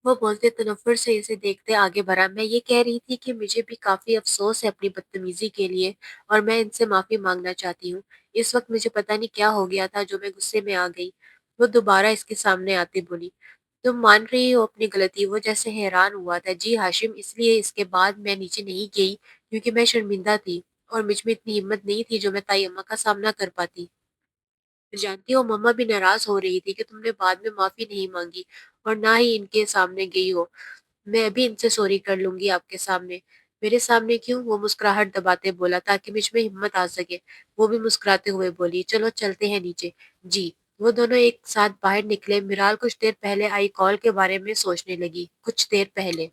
वो बोलते तनफ़्फ़ुर से इसे देखते आगे बढ़ा। मैं ये कह रही थी कि मुझे भी काफ़ी अफ़सोस है अपनी बदतमीज़ी के लिए और मैं इनसे माफ़ी माँगना चाहती हूँ। इस वक़्त मुझे पता नहीं क्या हो गया था जो मैं गुस्से में आ गई। वो दोबारा इसके सामने आते बोली, "तुम मान रही हो अपनी गलती?" वो जैसे हैरान हुआ था। जी हाशिम, इसलिए इसके बाद मैं नीचे नहीं गई क्योंकि मैं शर्मिंदा थी और मुझ में इतनी हिम्मत नहीं थी जो मैं ताई अम्मा का सामना कर पाती। जानती हो, मम्मा भी नाराज़ हो रही थी कि तुमने बाद में माफ़ी नहीं माँगी और ना ही इनके सामने गई हो। मैं भी इनसे सॉरी कर लूँगी आपके सामने। मेरे सामने क्यों? वो मुस्कुराहट दबाते बोला ताकि मुझ में हिम्मत आ सके। वो भी मुस्कुराते हुए बोली, चलो चलते हैं नीचे। जी। वो दोनों एक साथ बाहर निकले। मिराल कुछ देर पहले आई कॉल के बारे में सोचने लगी। कुछ देर पहले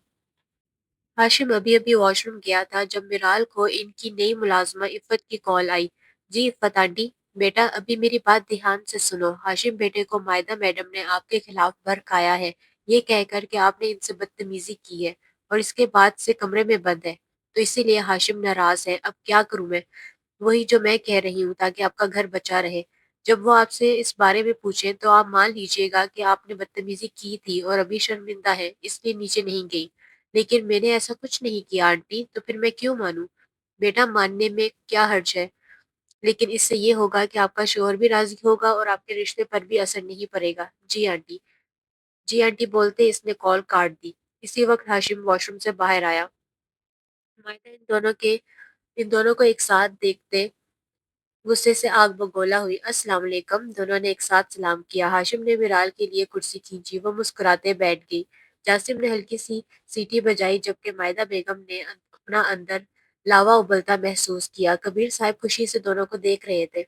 हाशिम अभी-अभी वॉशरूम गया था जब मिराल को इनकी नई मुलाज़िमा इफ़्फ़त की कॉल आई। जी इफ़्फ़त आंटी, बेटा अभी मेरी बात ध्यान से सुनो। हाशिम बेटे को मायदा मैडम ने आपके खिलाफ भड़काया है, ये कहकर कि आपने इनसे बदतमीज़ी की है और इसके बाद से कमरे में बंद है। तो इसीलिए हाशिम नाराज़ है। अब क्या करूँ मैं? वही जो मैं कह रही हूँ ताकि आपका घर बचा रहे। जब वो आपसे इस बारे में पूछें तो आप मान लीजिएगा कि आपने बदतमीज़ी की थी और अभी शर्मिंदा हैं इसलिए नीचे नहीं गई। लेकिन मैंने ऐसा कुछ नहीं किया आंटी, तो फिर मैं क्यों मानूँ? बेटा मानने में क्या हर्ज है? लेकिन इससे ये होगा कि आपका शौहर भी राज़ी होगा और आपके रिश्ते पर भी असर नहीं पड़ेगा। जी आंटी। जी आंटी बोलते इसने कॉल काट दी। इसी वक़्त हाशिम वॉशरूम से बाहर आया। मायदा इन दोनों को एक साथ देखते गुस्से से आग बगोला हुई। अस्सलाम वालेकुम। दोनों ने एक साथ सलाम किया। हाशिम ने मिराल के लिए कुर्सी खींची। वो मुस्कुराते बैठ गई। जासिम ने हल्की सी सीटी बजाई जबकि मायदा बेगम ने अपना अंदर लावा उबलता महसूस किया। कबीर साहब खुशी से दोनों को देख रहे थे।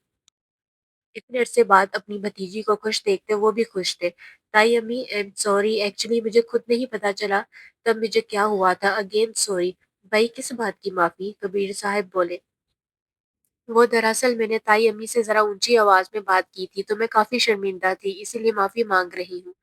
इतने अरसे बाद अपनी भतीजी को खुश देखते वो भी खुश थे। ताई अम्मी, आई एम सॉरी, एक्चुअली मुझे खुद नहीं पता चला तब मुझे क्या हुआ था। Again sorry. भाई किस बात की माफी? कबीर साहब बोले। वो दरअसल मैंने ताई अम्मी से ज़रा ऊँची आवाज़ में बात की थी, तो मैं काफ़ी शर्मिंदा थी, इसीलिए माफ़ी माँग रही हूँ।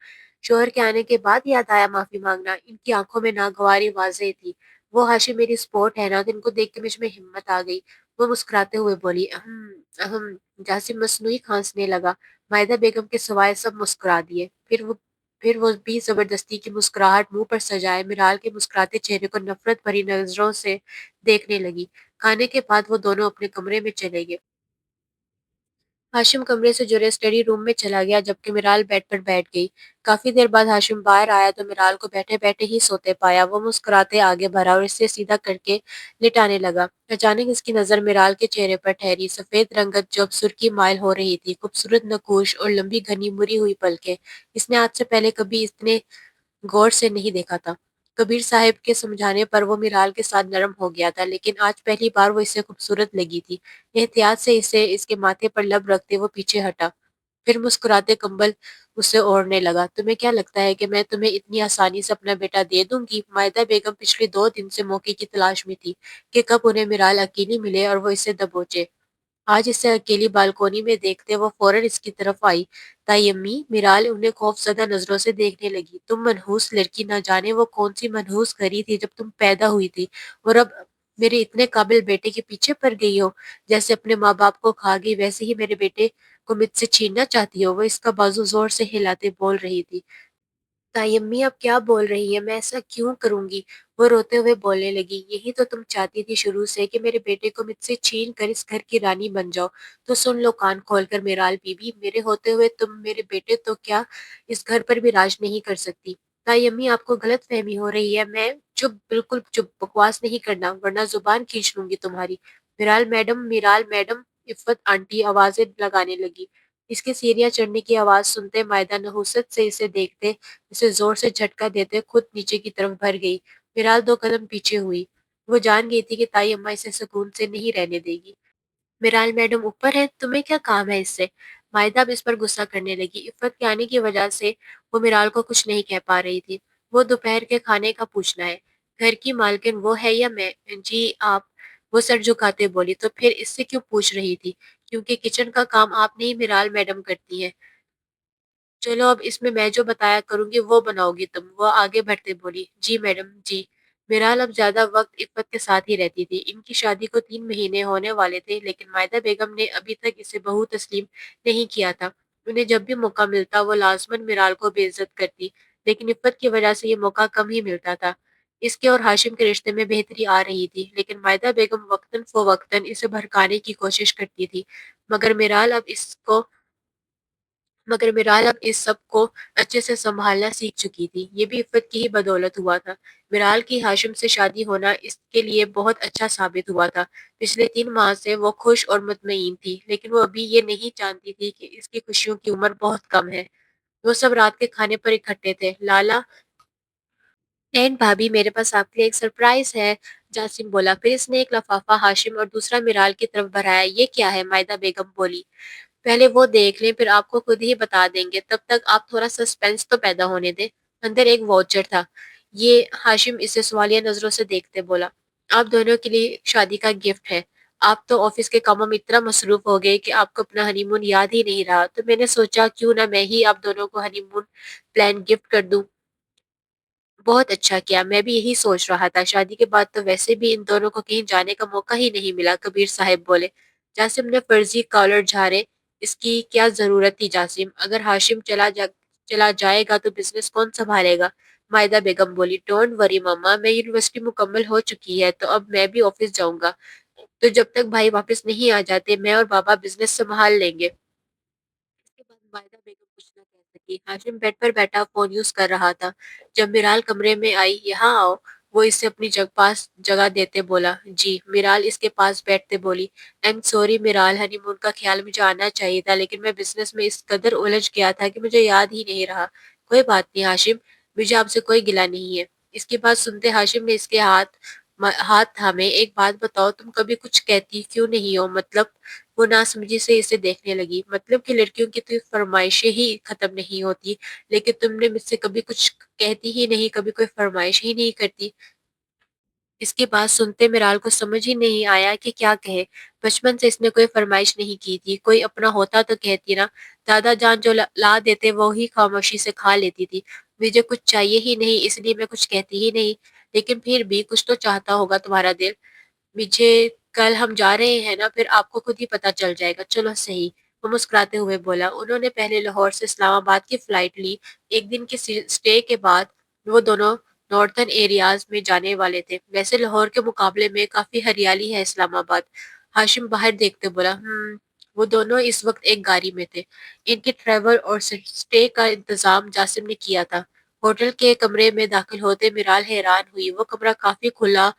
शौहर के आने के बाद याद आया माफ़ी माँगना। इनकी आँखों में नागवारी वाज़ेह थी। वो हाशिम मेरी सपोर्ट है ना, तो इनको देख के मुझ में हिम्मत आ गई। वो मुस्कुराते हुए बोली, अहम। जासिम मसनूई खांसने लगा। मायदा बेगम के सिवाय सब मुस्कुरा दिए। फिर वो भी ज़बरदस्ती की मुस्कुराहट मुँह पर सजाए मिराल के मुस्कुराते चेहरे को नफ़रत भरी नज़रों से देखने लगी। खाने के बाद वो दोनों अपने कमरे में चले गए। हाशिम कमरे से जुड़े स्टडी रूम में चला गया जबकि मिराल बेड पर बैठ गई। काफी देर बाद हाशिम बाहर आया तो मिराल को बैठे-बैठे ही सोते पाया। वो मुस्कुराते आगे बढ़ा और इसे सीधा करके लिटाने लगा। अचानक इसकी नज़र मिराल के चेहरे पर ठहरी। सफेद रंगत जो अब सुर्खी माइल हो रही थी, खूबसूरत नकूश और लंबी घनी मुड़ी हुई पलकें। इसने आज से पहले कभी इतने गौर से नहीं देखा था। कबीर साहब के समझाने पर वो मिराल के साथ नरम हो गया था, लेकिन आज पहली बार वो इसे खूबसूरत लगी थी। एहतियात से इसे इसके माथे पर लब रखते वो पीछे हटा। फिर मुस्कुराते कंबल उसे ओढ़ने लगा। तुम्हें क्या लगता है कि मैं तुम्हें इतनी आसानी से अपना बेटा दे दूंगी? मायदा बेगम पिछले 2 दिन से मौके की तलाश में थी कि कब उन्हें मिराल अकेली मिले और वो इसे दबोचे। आज इसे अकेली बालकोनी में देखते वो फौरन इसकी तरफ आई। ताई अम्मी, मिराल उन्हें खौफज़दा नज़रों से देखने लगी। तुम मनहूस लड़की, ना जाने वो कौन सी मनहूस घड़ी थी जब तुम पैदा हुई थी और अब मेरे इतने काबिल बेटे के पीछे पड़ गई हो। जैसे अपने माँ बाप को खा गई वैसे ही मेरे बेटे को मुझसे छीनना चाहती हो। वो इसका बाजू जोर से हिलाते बोल रही थी। ताई अम्मी, आप क्या बोल रही हैं? मैं ऐसा क्यों करूँगी? वो रोते हुए बोलने लगी, यही तो तुम चाहती थी शुरू से कि मेरे बेटे को मुझसे छीन कर इस घर की रानी बन जाओ। तो सुन लो कान खोलकर मेराल बीबी, मेरे होते हुए तुम मेरे बेटे तो क्या इस घर पर भी राज नहीं कर सकती। ताई अम्मी, आपको गलतफ़हमी हो रही है। मैं चुप, बिल्कुल चुप, बकवास नहीं करना वरना ज़ुबान खींच लूँगी तुम्हारी। मिराल मैडम, इफ़्फ़त आंटी आवाज़ें लगाने लगी। इसके सीढ़ियाँ चढ़ने की आवाज़ सुनते मायदा नहुसत से इसे देखते उसे ज़ोर से झटका देते खुद नीचे की तरफ भर गई। फिलहाल 2 कदम पीछे हुई। वो जान गई थी कि ताई अम्मा इसे सुकून से नहीं रहने देगी। मिराल मैडम ऊपर है, तुम्हें क्या काम है इससे? मायदा अब इस पर गुस्सा करने लगी। इफ़्फ़त के आने की वजह से वो मिराल को कुछ नहीं कह पा रही थी। वो दोपहर के खाने का पूछना है। घर की मालकिन वो है या मैं? जी आप। वो सर झुकाते बोली। तो फिर इससे क्यों पूछ रही थी? क्योंकि किचन का काम आप नहीं मिराल मैडम करती हैं। चलो अब इसमें मैं जो बताया करूँगी वो बनाओगी तुम। वो आगे बढ़ते बोली, जी मैडम, जी। मिराल अब ज़्यादा वक़्त इफ़्फ़त के साथ ही रहती थी। इनकी शादी को 3 महीने होने वाले थे, लेकिन मायदा बेगम ने अभी तक इसे बहू तस्लीम नहीं किया था। उन्हें जब भी मौका मिलता वो लाज़िमन मिराल को बेइज़्ज़त करती, لیکن عفت کی وجہ سے یہ موقع کم ہی ملتا تھا۔ اس کے اور ہاشم کے رشتے میں بہتری آ رہی تھی، لیکن مائدہ بیگم وقتاً فوقتاً اسے بھڑکانے کی کوشش کرتی تھی۔ مگر میرال اب اس کو مگر میرال اب اس سب کو اچھے سے سنبھالنا سیکھ چکی تھی۔ یہ بھی عفت کی ہی بدولت ہوا تھا۔ میرال کی ہاشم سے شادی ہونا اس کے لیے بہت اچھا ثابت ہوا تھا۔ پچھلے 3 ماہ سے وہ خوش اور مطمئن تھی، لیکن وہ ابھی یہ نہیں جانتی تھی کہ اس کی خوشیوں کی عمر بہت کم ہے۔ وہ سب رات کے کھانے پر اکٹھے تھے۔ لالا اینڈ بھابھی، میرے پاس آپ کے لیے ایک سرپرائز ہے، جاسم بولا۔ پھر اس نے ایک لفافہ ہاشم اور دوسرا میرال کی طرف بڑھایا۔ یہ کیا ہے؟ مائدہ بیگم بولی۔ پہلے وہ دیکھ لیں، پھر آپ کو خود ہی بتا دیں گے، تب تک آپ تھوڑا سسپینس تو پیدا ہونے دیں۔ اندر ایک واچر تھا۔ یہ ہاشم اسے سوالیہ نظروں سے دیکھتے بولا۔ آپ دونوں کے لیے شادی کا گفٹ ہے۔ آپ تو آفس کے کاموں میں اتنا مصروف ہو گئے کہ آپ کو اپنا ہنی مون یاد ہی نہیں رہا، تو میں نے سوچا کیوں نہ میں ہی آپ دونوں کو ہنی مون پلان گفٹ کر دوں۔ بہت اچھا کیا، میں بھی یہی سوچ رہا تھا۔ شادی کے بعد تو ویسے بھی ان دونوں کو کہیں جانے کا موقع ہی نہیں ملا، کبیر صاحب بولے۔ جاسم نے فرضی کالر جھاڑے۔ اس کی کیا ضرورت تھی جاسم؟ اگر ہاشم چلا جائے گا تو بزنس کون سنبھالے گا؟ مائدہ بیگم بولی۔ ڈونٹ وری ماما، میں یونیورسٹی مکمل ہو چکی ہے تو اب میں بھی آفس جاؤں گا، تو جب تک بھائی واپس نہیں آ جاتے میں اور بابا بزنس سنبھال لیں گے۔ اس کے بعد مائدہ بیگم کچھ نہ کہہ سکی۔ ہاشم بیڈ پر بیٹھا فون یوز کر رہا تھا۔ جب میرال کمرے میں آئی، یہاں آؤ، وہ اسے اپنی پاس جگہ دیتے بولا۔ جی۔ میرال اس کے پاس بیٹھتے بولی۔ ایم سوری میرال، ہنی مون کا خیال مجھے آنا چاہیے تھا، لیکن میں بزنس میں اس قدر الجھ گیا تھا کہ مجھے یاد ہی نہیں رہا۔ کوئی بات نہیں ہاشم، مجھے آپ سے کوئی گلہ نہیں ہے۔ اس کی بات سنتے ہاشم نے اس کے ہاتھ تھامے۔ ایک بات بتاؤ، تم کبھی کچھ کہتی کیوں نہیں ہو؟ مطلب؟ وہ ناسمجھی سے اسے دیکھنے لگی۔ مطلب کہ لڑکیوں کی تو فرمائشیں ہی ختم نہیں ہوتی، لیکن تم نے مجھ سے کبھی کچھ کہتی ہی نہیں، کبھی کوئی فرمائش ہی نہیں کرتی۔ اس کی بات سنتے میرال کو سمجھ ہی نہیں آیا کہ کیا کہے۔ بچپن سے اس نے کوئی فرمائش نہیں کی تھی، کوئی اپنا ہوتا تو کہتی نا۔ دادا جان جو لا دیتے وہی خاموشی سے کھا لیتی تھی۔ مجھے کچھ چاہیے ہی نہیں، اس لیے میں کچھ کہتی ہی نہیں، لیکن پھر بھی کچھ تو چاہتا ہوگا تمہارا دل۔ مجھے کل ہم جا رہے ہیں نا، پھر آپ کو خود ہی پتا چل جائے گا۔ چلو صحیح، وہ مسکراتے ہوئے بولا۔ انہوں نے پہلے لاہور سے اسلام آباد کی فلائٹ لی۔ ایک دن کی سٹے کے بعد وہ دونوں نارتھن ایریاز میں جانے والے تھے۔ ویسے لاہور کے مقابلے میں کافی ہریالی ہے اسلام آباد۔ ہاشم باہر دیکھتے بولا۔ وہ دونوں اس وقت ایک گاڑی میں تھے۔ ان کی ٹریول اور سٹے کا انتظام جاسم نے کیا تھا۔ ہوٹل کے کمرے میں داخل ہوتے میرال حیران ہوئی۔ وہ کمرہ کافی کھلا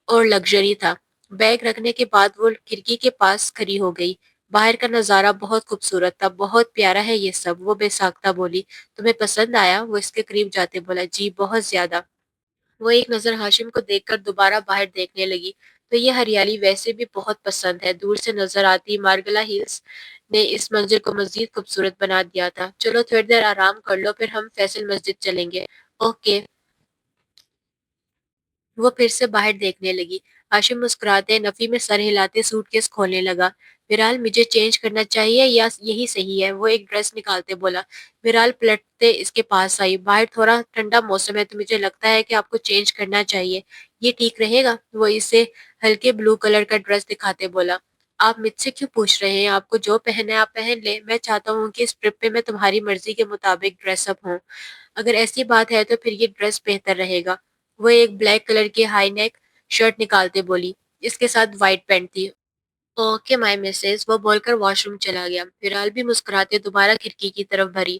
اور لگژری تھا۔ بیگ رکھنے کے بعد وہ کھڑکی کے پاس کھڑی ہو گئی۔ باہر کا نظارہ بہت خوبصورت تھا۔ بہت پیارا ہے یہ سب، وہ بے ساختہ بولی۔ تمہیں پسند آیا؟ وہ اس کے قریب جاتے بولا۔ جی بہت زیادہ۔ وہ ایک نظر ہاشم کو دیکھ کر دوبارہ باہر دیکھنے لگی۔ تو یہ ہریالی ویسے بھی بہت پسند ہے۔ دور سے نظر آتی مارگلا ہلز نے اس منظر کو مزید خوبصورت بنا دیا تھا۔ چلو تھوڑی دیر آرام کر لو، پھر ہم فیصل مسجد چلیں گے۔ اوکے۔ وہ پھر سے باہر دیکھنے لگی۔ ہاشم مسکراتے نفی میں سر ہلاتے سوٹ کیس کھولنے لگا۔ میرال مجھے چینج کرنا چاہیے یا یہی صحیح ہے؟ وہ ایک ڈریس نکالتے بولا۔ میرال پلٹتے اس کے پاس آئی۔ باہر تھوڑا ٹھنڈا موسم ہے تو مجھے لگتا ہے کہ آپ کو چینج کرنا چاہیے، یہ ٹھیک رہے گا؟ وہ اسے ہلکے بلو کلر کا ڈریس دکھاتے بولا۔ آپ مجھ سے کیوں پوچھ رہے ہیں؟ آپ کو جو پہننا ہے آپ پہن لیں۔ میں چاہتا ہوں کہ اس ٹرپ پہ میں تمہاری مرضی کے مطابق ڈریس اپ ہوں۔ اگر ایسی بات ہے تو پھر یہ ڈریس بہتر رہے گا۔ وہ ایک بلیک کلر کی ہائی نیک شرٹ نکالتے بولی۔ اس کے ساتھ وائٹ پینٹ تھی۔ اوکے مائی مسز، وہ بول کر واش روم چلا گیا۔ میرال بھی مسکراتے دوبارہ کھڑکی کی طرف بھری۔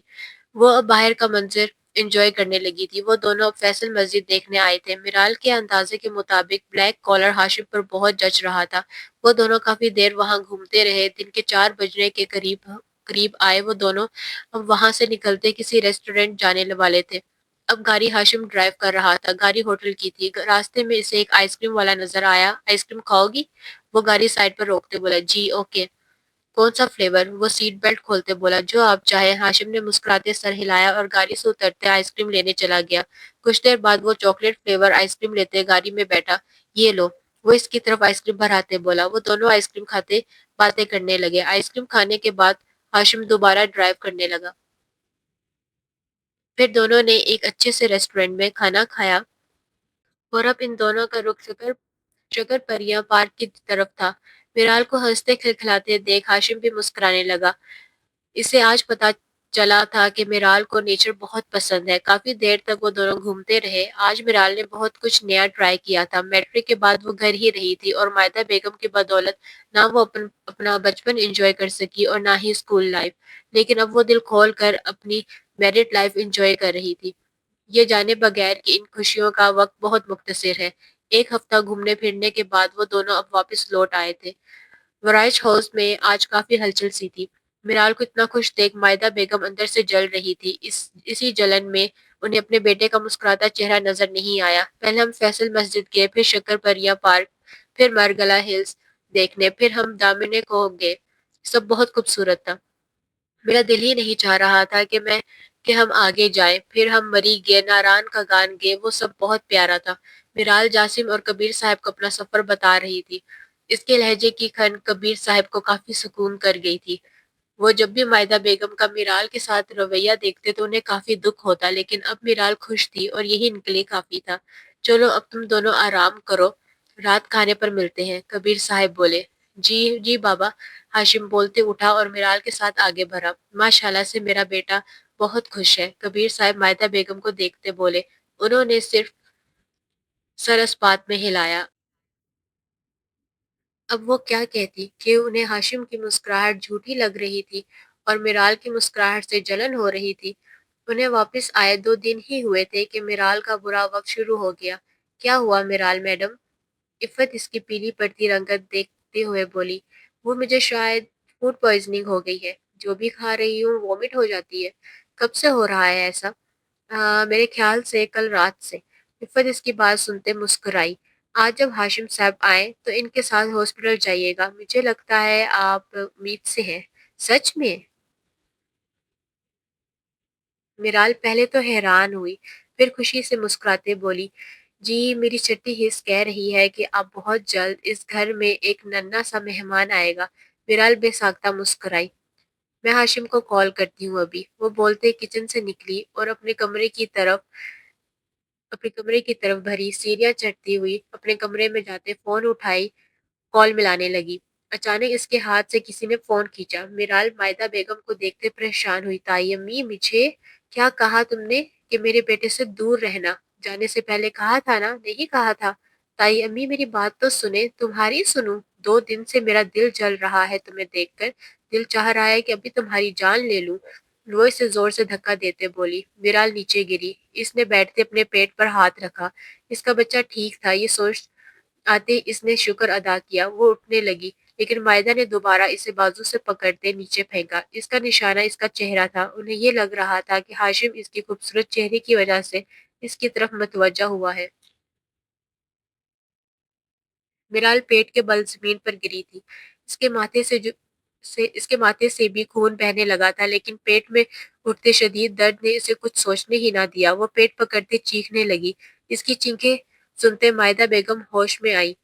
وہ اب باہر کا منظر انجوائے کرنے لگی تھی۔ وہ دونوں اب فیصل مسجد دیکھنے آئے تھے۔ میرال کے اندازے کے مطابق بلیک کالر ہاشم پر بہت جچ رہا تھا۔ وہ دونوں کافی دیر وہاں گھومتے رہے۔ دن کے 4 بجنے کے قریب آئے وہ دونوں اب وہاں سے نکلتے کسی ریسٹورینٹ جانے والے تھے۔ اب گاڑی ہاشم ڈرائیو کر رہا تھا۔ گاڑی ہوٹل کی تھی۔ راستے میں اسے ایک آئس کریم والا نظر آیا۔ آئس کریم کھاؤ گی؟ وہ گاڑی سائڈ پر روکتے بولا۔ جی اوکے۔ کون سا فلیور؟ وہ سیٹ بیلٹ کھولتے بولا۔ جو آپ چاہیں۔ ہاشم نے مسکراتے سر ہلایا اور گاڑی سے اترتے آئس کریم لینے چلا گیا۔ کچھ دیر بعد وہ چاکلیٹ فلیور آئس کریم لیتے گاڑی میں بیٹھا۔ یہ لو۔ وہ اس کی طرف آئس کریم بھراتے بولا۔ وہ دونوں آئس کریم کھاتے باتیں کرنے لگے۔ آئس کریم کھانے کے بعد ہاشم دوبارہ ڈرائیو کرنے لگا۔ پھر دونوں نے ایک اچھے سے ریسٹورینٹ میں کھانا کھایا اور اب ان دونوں کا رخ شکر پریاں پارک کی طرف تھا۔ میرال کو ہنستے کھلکھلاتے دیکھ ہاشم بھی مسکرانے لگا۔ اسے آج پتا चला था कि मिराल को नेचर बहुत पसंद है। काफ़ी देर तक वो दोनों घूमते रहे। आज मिराल ने बहुत कुछ नया ट्राई किया था। मैट्रिक के बाद वो घर ही रही थी और मायदा बेगम की बदौलत ना वो अपना बचपन एंजॉय कर सकी और ना ही स्कूल लाइफ। लेकिन अब वो दिल खोल कर अपनी मैरिड लाइफ एंजॉय कर रही थी, ये जाने बगैर कि इन खुशियों का वक्त बहुत मुख्तसर है। एक हफ्ता घूमने फिरने के बाद वो दोनों अब वापस लौट आए थे। वराइश हाउस में आज काफी हलचल सी थी। मिराल को इतना खुश देख मायदा बेगम अंदर से जल रही थी। इसी जलन में उन्हें अपने बेटे का मुस्कुराता चेहरा नजर नहीं आया। पहले हम फैसल मस्जिद गए, फिर शक्करपरिया पार्क, फिर मरगला हिल्स देखने, फिर हम दामिने को गए। सब बहुत खूबसूरत था। मेरा दिल ही नहीं चाह रहा था कि हम आगे जाएं। फिर हम मरी गए, नारायण का गान गए, वो सब बहुत प्यारा था। मिराल जासिम और कबीर साहब को अपना सफर बता रही थी। इसके लहजे की खन कबीर साहब को काफी सुकून कर गई थी। वो जब भी मायदा बेगम का मिराल के साथ रवैया देखते तो उन्हें काफी दुख होता, लेकिन अब मिराल खुश थी और यही इनके लिए काफी था। चलो अब तुम दोनों आराम करो, रात खाने पर मिलते हैं, कबीर साहब बोले। जी जी बाबा, हाशिम बोलते उठा और मिराल के साथ आगे बढ़ा। माशाल्लाह से मेरा बेटा बहुत खुश है, कबीर साहब मायदा बेगम को देखते बोले। उन्होंने सिर्फ सर इस बात में हिलाया। अब वो क्या कहती कि उन्हें हाशिम की मुस्कुराहट झूठी लग रही थी और मिराल की मुस्कुराहट से जलन हो रही थी। उन्हें वापस आए 2 दिन ही हुए थे कि मिराल का बुरा वक्त शुरू हो गया। क्या हुआ मिराल मैडम? इफ़त इसकी पीली पड़ती रंगत देखते हुए बोली। वो मुझे शायद फूड पॉइजनिंग हो गई है। जो भी खा रही हूँ वॉमिट हो जाती है। कब से हो रहा है ऐसा? मेरे ख्याल से कल रात से। इफ़त इसकी बात सुनते मुस्कुराई। आज जब हाशिम साहब आए तो इनके साथ हॉस्पिटल जाइएगा। मुझे लगता है आप उम्मीद से हैं। सच में? मिराल पहले तो हैरान हुई, फिर खुशी से मुस्कुराते बोली, जी मेरी छठी हिस्स कह रही है कि अब बहुत जल्द इस घर में एक नन्हा सा मेहमान आएगा। मिराल बेसाख्ता मुस्कुराई। मैं हाशिम को कॉल करती हूँ अभी, वो बोलते किचन से निकली और अपने कमरे की तरफ भरी सीढ़ियाँ चढ़ती हुई अपने कमरे में जाते फोन उठाई, कॉल मिलाने लगी। अचानक इसके हाथ से किसी ने फोन खींचा। मिराल मायदा बेगम को देखते परेशान हुई। ताई अम्मी, मुझे क्या कहा तुमने कि मेरे बेटे से दूर रहना? जाने से पहले कहा था ना? नहीं कहा था? ताई अम्मी मेरी बात तो सुने, तुम्हारी सुनूं? 2 दिन से मेरा दिल जल रहा है तुम्हें देखकर। दिल चाह रहा है कि अभी तुम्हारी जान ले लूं। वो इसे जोर से धक्का देते बोली। मिराल नीचे गिरी। इसने बैठते अपने पेट पर हाथ रखा। इसका बच्चा ठीक था, ये सोच आते ही इसने शुक्र अदा किया। वो उठने लगी, लेकिन मायदा ने दोबारा इसे बाजू से पकड़ते नीचे फेंका। इसका निशाना इसका चेहरा था। उन्हें ये लग रहा था कि हाशिम इसकी खूबसूरत चेहरे की वजह से इसकी तरफ मतवज्जा हुआ है। मिराल पेट के बल जमीन पर गिरी थी। इसके माथे से जो से इसके माथे से भी खून बहने लगा था, लेकिन पेट में उठते शदीद दर्द ने इसे कुछ सोचने ही ना दिया। वो पेट पकड़ते चीखने लगी। इसकी चीखें सुनते मायदा बेगम होश में आई।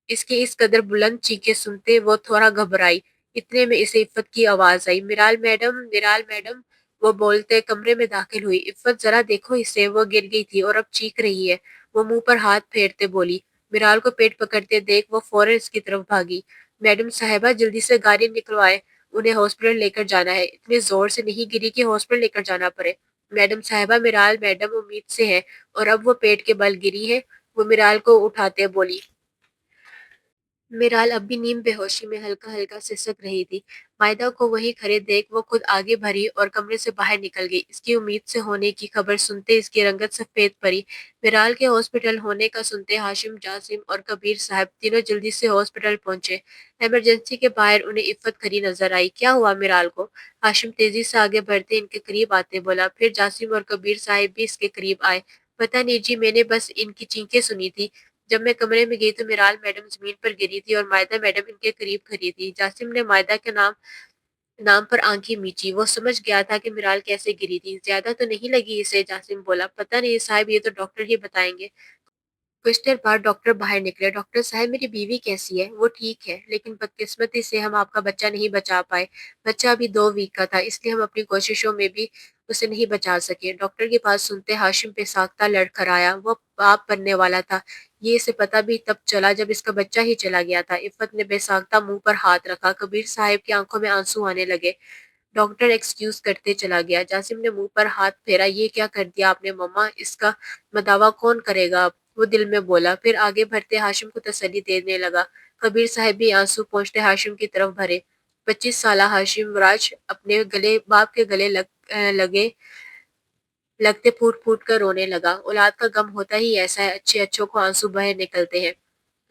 इसकी इस कदर बुलंद चीखें सुनते वो थोड़ा घबराई। इतने में इसे इफ़्फ़त की आवाज़ आई, मिराल मैडम। वो बोलते कमरे में दाखिल हुई। इफ़्फ़त ज़रा देखो इसे, वो गिर गई थी और अब चीख रही है। वो मुंह पर हाथ फेरते बोली। मिराल को पेट पकड़ते देख वो फौरन इसकी तरफ भागी। मैडम साहिबा जल्दी से गाड़ी निकलवाए, उन्हें हॉस्पिटल लेकर जाना है। इतने जोर से नहीं गिरी कि हॉस्पिटल लेकर जाना पड़े। मैडम साहिबा, मिराल मैडम उम्मीद से है और अब वो पेट के बल गिरी है। वो मिराल को उठाते बोली। मिराल अब भी नीम बेहोशी में हल्का हल्का सिसक रही थी। मायदा को वहीं खड़े देख वो खुद आगे भरी और कमरे से बाहर निकल गई। इसकी उम्मीद से होने की खबर सुनते इसकी रंगत सफेद पड़ी। मिराल के हॉस्पिटल होने का सुनते हाशिम, जासिम और कबीर साहब तीनों जल्दी से हॉस्पिटल पहुंचे। इमरजेंसी के बाहर उन्हें इफ्फत खड़ी नजर आई। क्या हुआ मिराल को? हाशिम तेजी से आगे बढ़ते इनके करीब आते बोला। फिर जासिम और कबीर साहब भी इसके करीब आए। पता नहीं जी, मैंने बस इनकी चीखें सुनी थी। जब मैं कमरे में गई तो मिराल मैडम जमीन पर गिरी थी और मायदा मैडम इनके करीब खड़ी थी। जासिम ने मायदा के नाम नाम पर आंखें मीची। वो समझ गया था कि मिराल कैसे गिरी थी। ज्यादा तो नहीं लगी इसे? जासिम बोला। पता नहीं साहब, ये तो डॉक्टर ही बताएंगे। कुछ देर बाद डॉक्टर बाहर निकले। डॉक्टर साहब, मेरी बीवी कैसी है? वो ठीक है, लेकिन बदकिस्मती से हम आपका बच्चा नहीं बचा पाए। बच्चा अभी 2 वीक का था, इसलिए हम अपनी कोशिशों में भी उसे नहीं बचा सके। डॉक्टर की बात सुनते हाशिम पे साख्ता लड़खड़ाया। वो बाप बनने वाला था, ये इसे पता भी तब चला जब इसका बच्चा ही चला गया था। इफ़्फ़त ने बेसाख्ता मुंह पर हाथ रखा। कबीर साहब की आंखों में आंसू आने लगे। डॉक्टर एक्सक्यूज करते चला गया। जासिम ने मुंह पर हाथ फेरा। ये क्या कर दिया आपने मम्मा? इसका मदावा कौन करेगा अब? वो दिल में बोला। फिर आगे बढ़ते हाशिम को तसल्ली देने लगा। कबीर साहब भी आंसू पहुंचते हाशिम की तरफ भरे। 25 साला हाशिम राज अपने गले बाप के गले लगे लगते फूट फूट कर रोने लगा। औलाद का गम होता ही ऐसा है, अच्छे अच्छों को आंसू बहे निकलते हैं।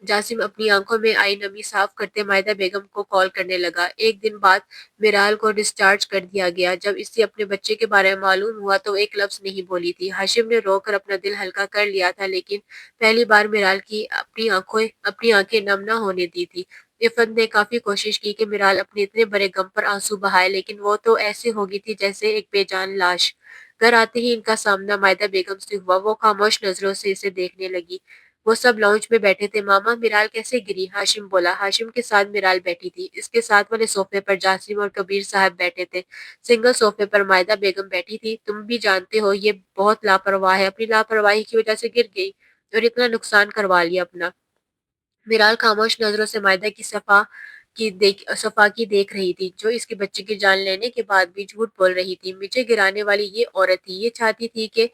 जासिम अपनी आंखों में आई नमी साफ करते मायदा बेगम को कॉल करने लगा। एक दिन बाद मिराल को डिस्चार्ज कर दिया गया। जब इससे अपने बच्चे के बारे में मालूम हुआ तो एक लफ्ज नहीं बोली थी। हाशिम ने रोकर अपना दिल हल्का कर लिया था, लेकिन पहली बार मिराल की अपनी आंखें नम न होने दी थी। इफ़त ने काफी कोशिश की कि मिराल अपने इतने बड़े गम पर आंसू बहाए, लेकिन वो तो ऐसे हो गई थी जैसे एक बेजान लाश। घर आते ही इनका सामना मायदा बेगम से हुआ। वो खामोश नजरों से इसे देखने लगी। वो सब लाउंज में बैठे थे। मामा, मिराल कैसे गिरी? हाशिम बोला। हाशिम के साथ मिराल बैठी थी। इसके साथ वाले सोफे पर जासिम और कबीर साहब बैठे थे। सिंगल सोफे पर मायदा बेगम बैठी थी। तुम भी जानते हो ये बहुत लापरवाह है। अपनी लापरवाही की वजह से गिर गई और इतना नुकसान करवा लिया अपना। मिराल खामोश नजरों से मायदा की सफा की देख रही थी, जो इसके बच्चे की जान लेने के बाद भी झूठ बोल रही थी। मुझे गिराने वाली ये औरत थी। ये चाहती थी कि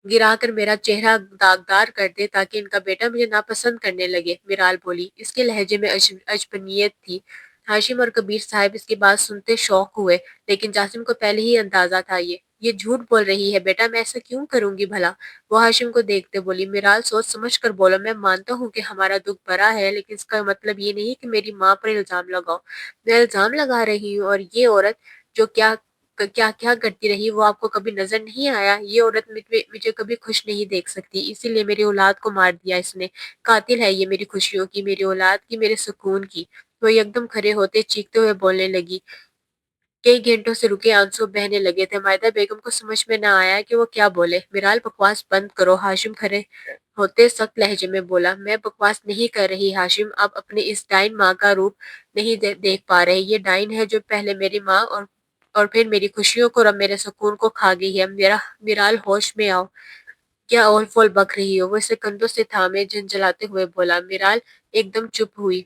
गिराकर मेरा चेहरा दागदार कर दे ताकि इनका बेटा मुझे नापसंद करने लगे। मिराल बोली। इसके लहजे में अजबनियत थी। हाशिम और कबीर साहब इसकी बात सुनते शौक हुए, लेकिन जासिम को पहले ही अंदाजा था। ये झूठ बोल रही है। बेटा, मैं ऐसा क्यों करूंगी भला? वो हाशिम को देखते बोली। मिराल, सोच समझ कर बोलो। मैं मानता हूँ कि हमारा दुख बड़ा है, लेकिन इसका मतलब ये नहीं कि मेरी माँ पर इल्जाम लगाओ। मैं इल्जाम लगा रही हूँ, और ये औरत जो क्या क्या करती रही वो आपको कभी नजर नहीं आया? ये औरत मुझे कभी खुश नहीं देख सकती, इसीलिए मेरी औलाद को मार दिया इसने। कातिल है ये मेरी खुशियों की, मेरी औलाद की, मेरे सुकून की। वो एकदम खड़े होते चीखते हुए बोलने लगी। कई घंटों से रुके आंसू बहने लगे थे। मायदा बेगम को समझ में न आया कि वो क्या बोले। मिराल, बकवास बंद करो। हाशिम खड़े होते सख्त लहजे में बोला। मैं बकवास नहीं कर रही हाशिम। आप अपने इस डाइन माँ का रूप नहीं देख पा रहे। ये डाइन है जो पहले मेरी माँ और फिर मेरी खुशियों को और अब मेरे सुकून को खा गई है। मिराल, होश में आओ। क्या ओल फोल बक रही हो? वो इसे कंधों से थामे झंझलाते हुए बोला। मिराल एकदम चुप हुई।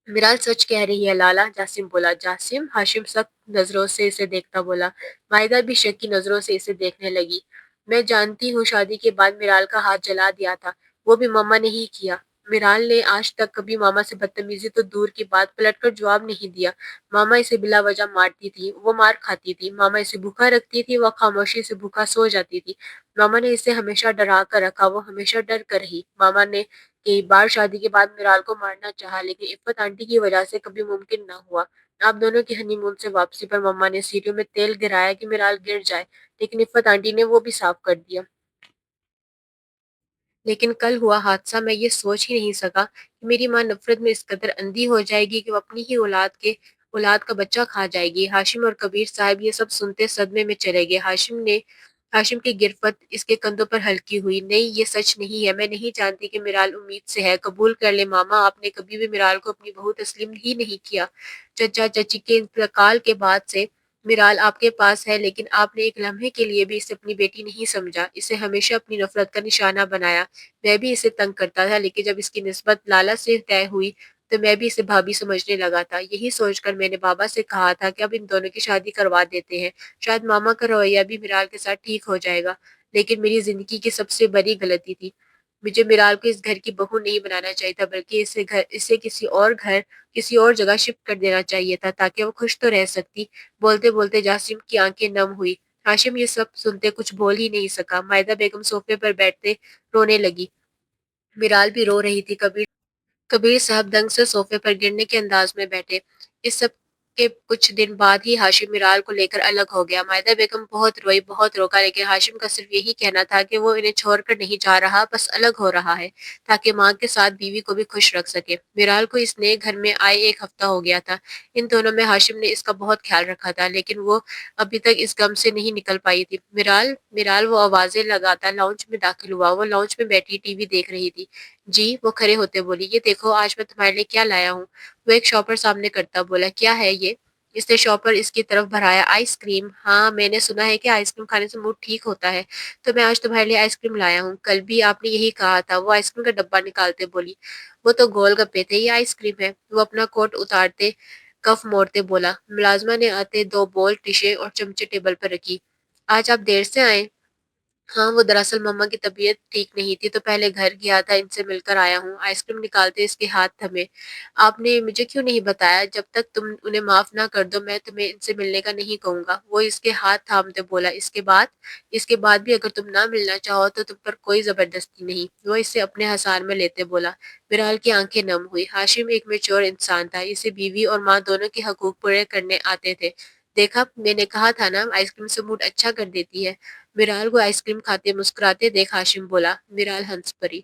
मिराल, सच कह रही है लाला, जासिम बोला। जासिम? हाशिम सख्त नजरों से इसे देखता बोला। माहिदा भी शक की नजरों से इसे देखने लगी। मैं जानती हूँ, शादी के बाद मिराल का हाथ जला दिया था। वो भी मम्मा ने ही किया। मिराल ने आज तक कभी मामा से बदतमीजी तो दूर की बात, पलटकर जवाब नहीं दिया। मामा इसे बिला वजह मारती थी, वो मार खाती थी। मामा इसे भूखा रखती थी, वो खामोशी से भूखा सो जाती थी। मामा ने इसे हमेशा डरा कर रखा, वो हमेशा डर कर रही। मामा ने कई बार शादी के बाद मिराल को मारना चाहा, लेकिन इफ़्फ़त आंटी की वजह से कभी मुमकिन न हुआ। आप दोनों की हनीमून से वापसी पर मम्मा ने सीढ़ियों में तेल गिराया कि मिराल गिर जाए, लेकिन इफ़्फ़त आंटी ने वो भी साफ कर दिया। लेकिन कल हुआ हादसा, मैं ये सोच ही नहीं सका कि मेरी माँ नफरत में इस कदर अंधी हो जाएगी कि वो अपनी ही औलाद का बच्चा खा जाएगी। हाशिम और कबीर साहब ये सब सुनते सदमे में चले गए। हाशिम की गिरफ्त इसके कंधों पर हल्की हुई। नहीं, ये सच नहीं है। मैं नहीं जानती कि मिराल उम्मीद से है। कबूल कर ले मामा, आपने कभी भी मिराल को अपनी बहू तस्लीम ही नहीं किया। चचा चाची के इंतकाल के बाद से मिराल आपके पास है, लेकिन आपने एक लम्हे के लिए भी इसे अपनी बेटी नहीं समझा। इसे हमेशा अपनी नफरत का निशाना बनाया। मैं भी इसे तंग करता था, लेकिन जब इसकी निस्बत लाला से तय हुई तो मैं भी इसे भाभी समझने लगा था। यही सोचकर मैंने बाबा से कहा था कि अब इन दोनों की शादी करवा देते हैं। शायद मामा का रवैया भी मिराल के साथ ठीक हो जाएगा। लेकिन मेरी जिंदगी की सबसे बड़ी गलती थी। मुझे मिराल को इस घर की बहू नहीं बनाना चाहिए था, बल्कि इसे किसी और जगह शिफ्ट कर देना चाहिए था, ताकि वो खुश तो रह सकती। बोलते बोलते जासिम की आंखें नम हुई। हाशिम ये सब सुनते कुछ बोल ही नहीं सका। मायदा बेगम सोफे पर बैठते रोने लगी। मिराल भी रो रही थी। कबीर साहब दंग से सोफे पर गिरने के अंदाज में बैठे। इस सब के कुछ दिन बाद ही हाशिम मिराल को लेकर अलग हो गया। मायदा बेगम बहुत रोई, बहुत रोका, लेकिन हाशिम का सिर्फ यही कहना था कि वो इन्हें छोड़कर नहीं जा रहा, बस अलग हो रहा है ताकि माँ के साथ बीवी को भी खुश रख सके। मिराल को इस नए घर में आए एक हफ्ता हो गया था। इन दोनों में हाशिम ने इसका बहुत ख्याल रखा था, लेकिन वो अभी तक इस गम से नहीं निकल पाई थी। मिराल, मिराल, वो आवाजें लगाता लाउंज में दाखिल हुआ। वो लाउंज में बैठी टीवी देख रही थी। जी, वो खड़े होते बोली। ये देखो, आज मैं तुम्हारे लिए क्या लाया हूँ। वो एक शॉपर सामने करता बोला। क्या है ये? इसने शॉपर इसकी तरफ बढ़ाया। आइसक्रीम। हाँ, मैंने सुना है कि आइसक्रीम खाने से मूड ठीक होता है, तो मैं आज तुम्हारे लिए आइसक्रीम लाया हूँ। कल भी आपने यही कहा था। वो आइसक्रीम का डब्बा निकालते बोली। वो तो गोलगप्पे थे, ये आइसक्रीम है। वो अपना कोट उतारते کف موڑتے بولا۔ ملازمہ نے آتے 2 بول ٹشے اور چمچے ٹیبل پر رکھی۔ آج آپ دیر سے آئے؟ ہاں، وہ دراصل مما کی طبیعت ٹھیک نہیں تھی تو پہلے گھر گیا تھا، ان سے مل کر آیا ہوں۔ آئس کریم نکالتے اس کے ہاتھ تھمے۔ آپ نے مجھے کیوں نہیں بتایا؟ جب تک تم انہیں معاف نہ کر دو میں تمہیں ان سے ملنے کا نہیں کہوں گا۔ وہ اس کے ہاتھ تھامتے بولا، اس کے بعد بھی اگر تم نہ ملنا چاہو تو تم پر کوئی زبردستی نہیں۔ وہ اسے اپنے حصار میں لیتے بولا۔ بہرحال کی آنکھیں نم ہوئی۔ ہاشم ایک میچور انسان تھا، اسے بیوی اور ماں دونوں کے حقوق پورے کرنے آتے تھے۔ دیکھا، میں نے کہا تھا نا، آئس کریم سے موڈ اچھا کر دیتی ہے۔ میرال کو آئس کریم کھاتے مسکراتے دیکھ ہاشم بولا۔ میرال ہنس پڑی۔